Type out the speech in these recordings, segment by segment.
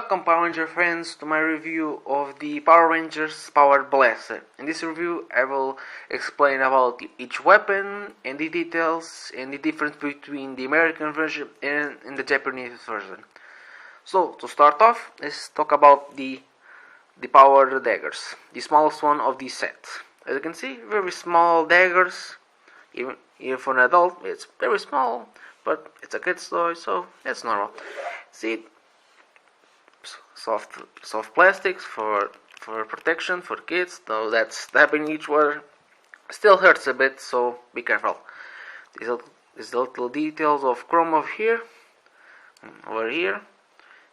Welcome Power Ranger fans to my review of the Power Rangers Powered Blaster. In this review I will explain about each weapon and the details and the difference between the American version and the Japanese version. So to start off, let's talk about the Power Daggers, the smallest one of the set. As you can see, very small daggers, even for an adult it's very small, but it's a kid's toy, so it's normal. See, soft plastics for protection for kids, though that stabbing each one still hurts a bit, so be careful. These little details of chrome over here,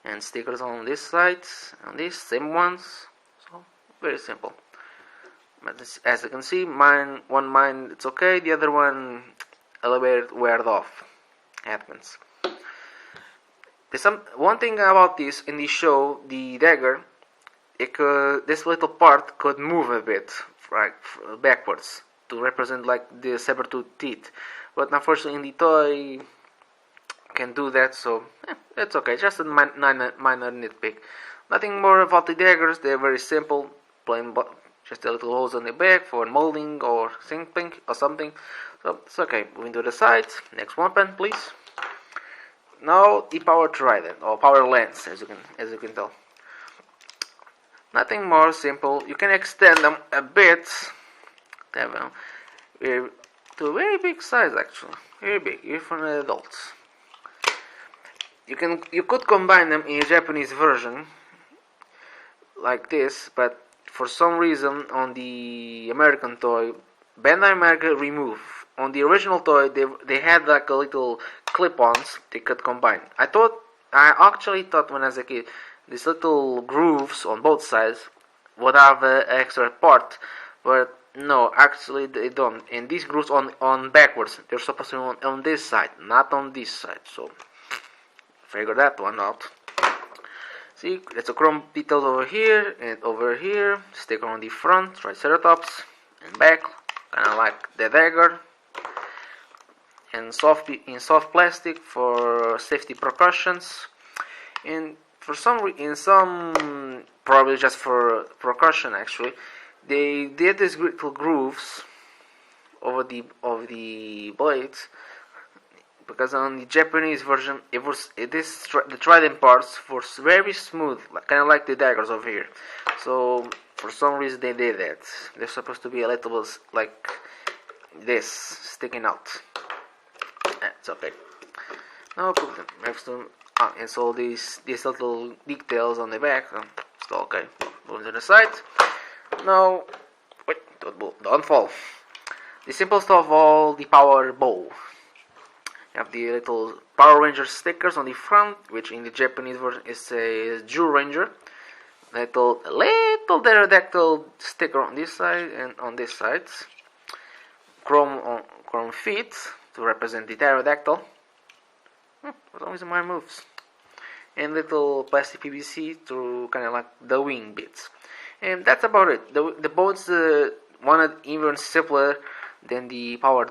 and stickers on this side, on these same ones, so very simple. But as you can see, one it's okay, the other one a little bit weared off. Happens. One thing about this in the show, the dagger, this little part could move a bit, right, backwards to represent like the saber-tooth teeth. But unfortunately, in the toy, can do that, so it's okay. Just a minor nitpick. Nothing more about the daggers. They're very simple, plain, just a little holes on the back for molding or something. So it's okay. Moving to the side. Next weapon, please. Now the power trident or power lance, as you can tell. Nothing more simple. You can extend them a bit to have them to a very big size, actually, very big, even for adults. You could combine them in a Japanese version like this, but for some reason on the American toy, Bandai America removed. On the original toy, they had like a little clip-ons they could combine. I actually thought when I was a kid, these little grooves on both sides would have an extra part, but no, actually they don't. And these grooves on backwards, they're supposed to be on this side, not on this side. So figure that one out. See, there's a chrome details over here and over here. Sticker on the front, Triceratops, and back, kind of like the dagger. And in soft plastic for safety precautions, and probably just for precaution actually, they did these little grooves over the blades, because on the Japanese version the trident parts were very smooth, kind of like the daggers over here. So for some reason they did that. They're supposed to be a little bit like this, sticking out. It's okay. Now put them next to and so these little details on the back, still okay. Move to the side. Now, wait, don't fall. The simplest of all, the power bow. You have the little Power Ranger stickers on the front, which in the Japanese version is a Zyuranger. Little pterodactyl sticker on this side and on this side. Chrome feet to represent the pterodactyl. For some reason mine moves. And little plastic PVC to kind of like the wing bits. And that's about it. The boats wanted even simpler than the power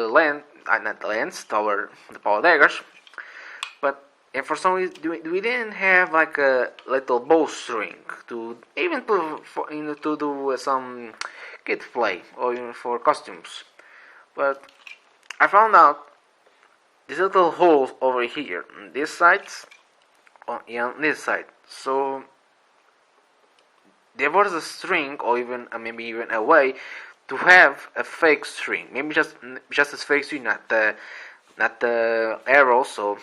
lance, not the lance, the power daggers. But and for some reason we didn't have like a little bowstring to even to do some kid play or even for costumes. But I found out these little holes over here on this side, on this side. So there was a string, or even maybe even a way to have a fake string. Maybe just a fake string, not the arrow. So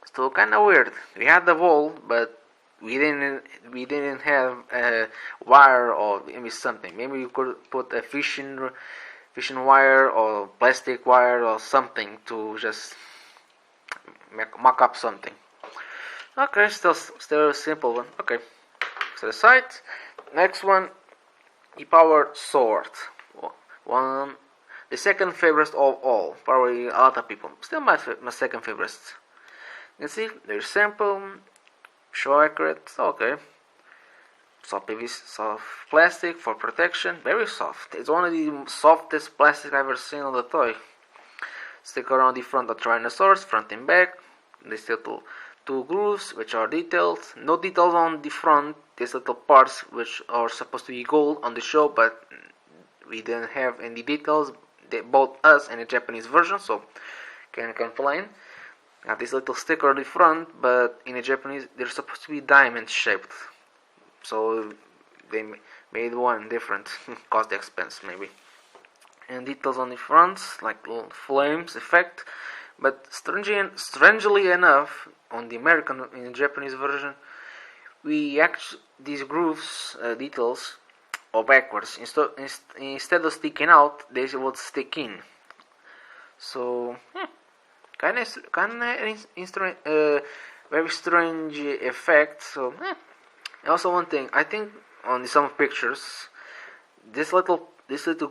still kind of weird. We had the wall, but we didn't have a wire or maybe something. Maybe you could put a fishing wire or plastic wire or something to just mock up something. Okay, still a simple one. Okay, to the side. Next one, the power sword. The second favorite of all. Probably a lot of people. Still my second favorite. You can see they're simple, show accurate. Okay. Soft PVC, soft plastic for protection, very soft. It's one of the softest plastic I've ever seen on the toy. Sticker on the front of Tyrannosaurus, front and back. These little two grooves which are detailed. No details on the front. These little parts which are supposed to be gold on the show, but we didn't have any details. They both us and the Japanese version, so can't complain. Got this little sticker on the front, but in the Japanese they're supposed to be diamond shaped, so they made one different. Cost the expense maybe. And details on the front, like little flames effect. But strangely enough, on the American in the Japanese version, we actually these grooves details are backwards. Instead of sticking out, they would stick in. So kind of very strange effect. So also one thing, I think on some pictures, this little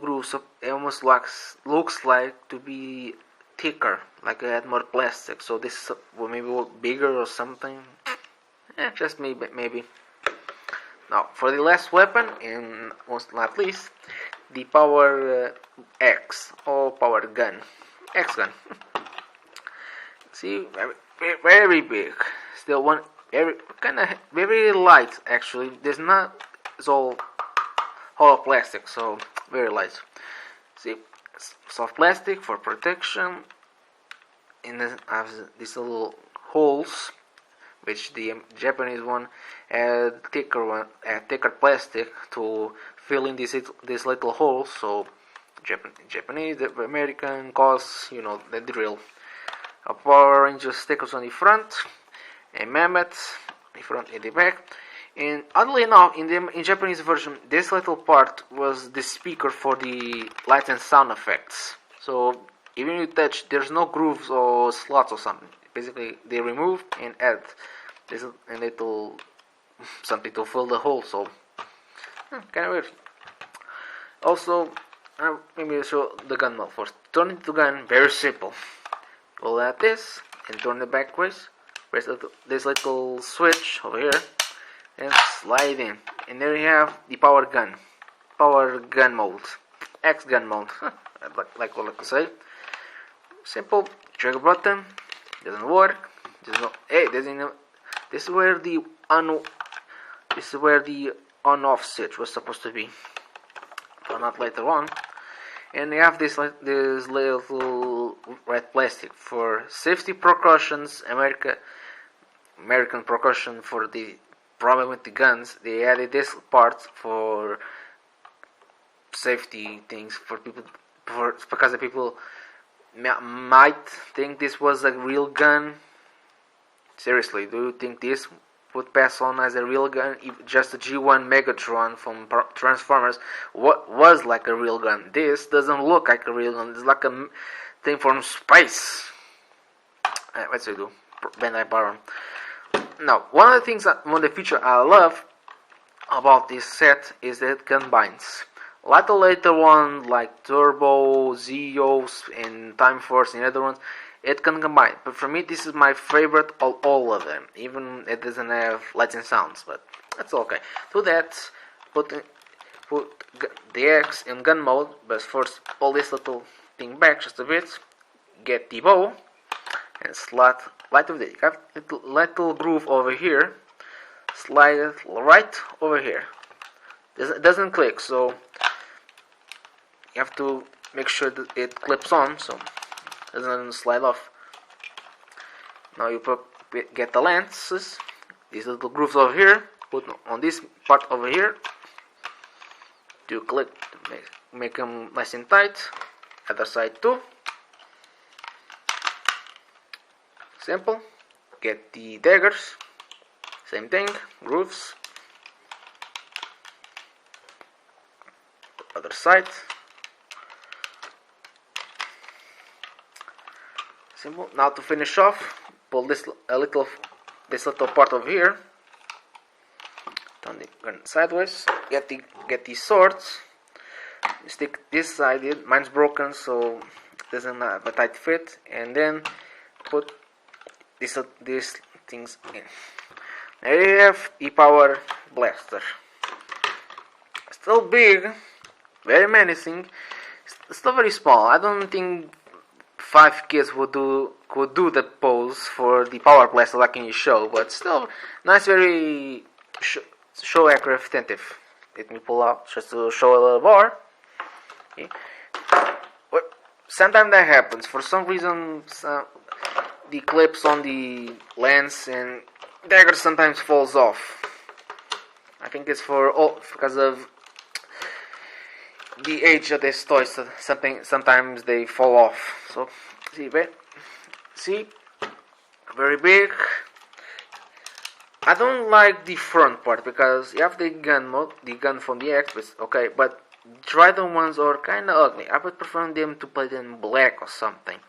groove almost looks like to be thicker, like it had more plastic. So this maybe bigger or something. Just maybe. Now for the last weapon, and most not least, the power X or power gun, X gun. See, very big. Still one, very light actually. It's all hollow plastic, so very light. See, soft plastic for protection. Has these little holes, which the Japanese one had thicker plastic to fill in these little holes. So Japanese, the American calls, the drill. A Power Ranger stickers on the front, a Mammoth in the front and the back. And oddly enough, in Japanese version, this little part was the speaker for the lights and sound effects. So even if you touch, there's no grooves or slots or something. Basically, they remove and add this a little something to fill the hole. So kind of weird. Also, maybe I'll show the gun mode first. Turn it to gun, very simple. Pull out this and turn it backwards. Press this little switch over here and slide in. And there you have the power gun mode, X gun mode. like what I like to say. Simple. Trigger button doesn't work. This is where the on-off switch was supposed to be, but not later on. And you have this little red plastic for safety precautions. American precaution for the problem with the guns. They added this part for safety things for people, because the people might think this was a real gun. Seriously, do you think this would pass on as a real gun? Just a G1 Megatron from Transformers was like a real gun. This doesn't look like a real gun. It's like a thing from space. Let's do Bandai Power. Now, one of the features I love about this set is that it combines a lot of later ones like Turbo, Zeos, and Time Force, and other ones. It can combine, but for me this is my favorite of all of them. Even it doesn't have lights and sounds, but that's okay. To that, put the X in gun mode, but first pull this little thing back just a bit. Get the bow and slide right over there. You have little groove over here. Slide it right over here. It doesn't click, so you have to make sure that it clips on, so doesn't slide off. Now you get the lenses, these little grooves over here, put on this part over here to click to make them nice and tight. Other side too. Simple. Get the daggers, same thing, grooves. Other side. Simple. Now to finish off, pull this little part over here. Turn the gun sideways. Get the swords. Stick this side in. Mine's broken, so it doesn't have a tight fit. And then put these things in. There you have the power blaster. Still big, very menacing. Still very small. I don't think 5 kids could do the pose for the power blaster like in your show, but still nice, very show accurate attentive. Let me pull out just to show a little more. Okay. But sometimes that happens. For some reason, the clips on the lens and dagger sometimes falls off. I think it's because of the age of this toy. So sometimes they fall off. So see, very big. I don't like the front part because you have the gun mode, the gun from the X, okay, but Trident ones are kinda ugly. I would prefer them to play them in black or something.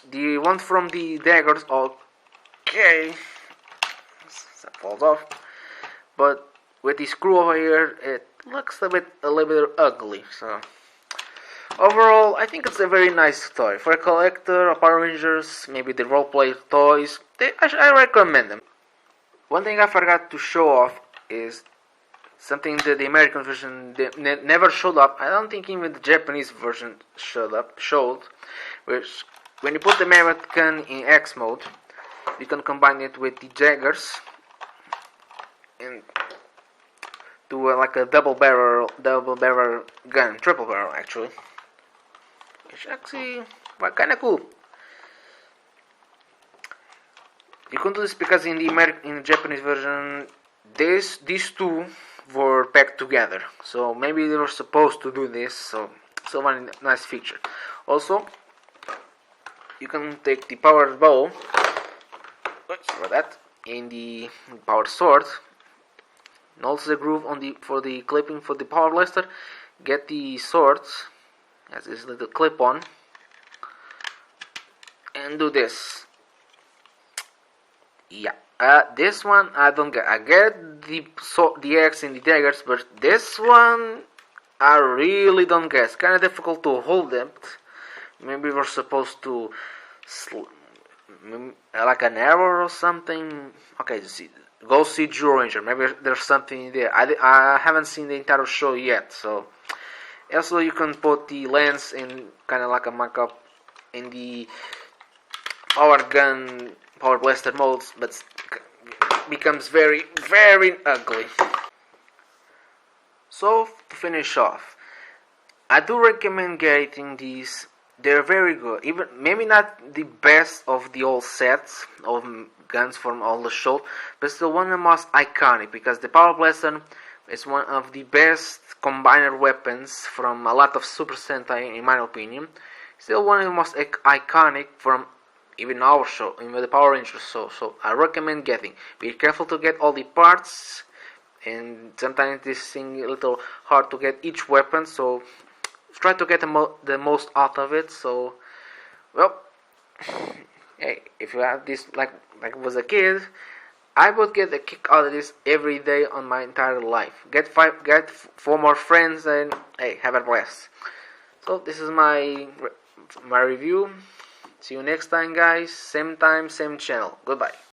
The one from the daggers, okay, that falls off, but with the screw over here, it looks a little bit ugly. So overall, I think it's a very nice toy for a collector of Power Rangers. Maybe the roleplay toys. I recommend them. One thing I forgot to show off is something that the American version never showed up. I don't think even the Japanese version showed, which when you put the American in X mode, you can combine it with the daggers and do like a double barrel gun, triple barrel actually. It's actually kind of cool. You can do this because in the Japanese version, these two were packed together. So maybe they were supposed to do this. So one nice feature. Also, you can take the power bow, for that, in the power sword, and also the groove for the clipping for the power blaster. Get the swords as this little clip on, and do this. Yeah, this one I don't get. I get the X in the daggers, but this one I really don't get. It's kind of difficult to hold them. Maybe we're supposed to like an arrow or something. Okay, go see Zyuranger. Maybe there's something there. I haven't seen the entire show yet. So also you can put the lens in kind of like a mock-up in the power blaster modes, but becomes very, very ugly. So to finish off, I do recommend getting these. They're very good. Even maybe not the best of the old sets of guns from all the shows, but still one of the most iconic because the power blaster is one of the best combiner weapons from a lot of Super Sentai, in my opinion. Still one of the most iconic from even our show, even the Power Rangers show. So I recommend getting. Be careful to get all the parts, and sometimes this thing a little hard to get each weapon. So try to get the most out of it. So, well, hey, if you have this like was a kid, I would get a kick out of this every day on my entire life. Get 4 more friends, and hey, have a blast. So this is my review. See you next time, guys. Same time, same channel. Goodbye.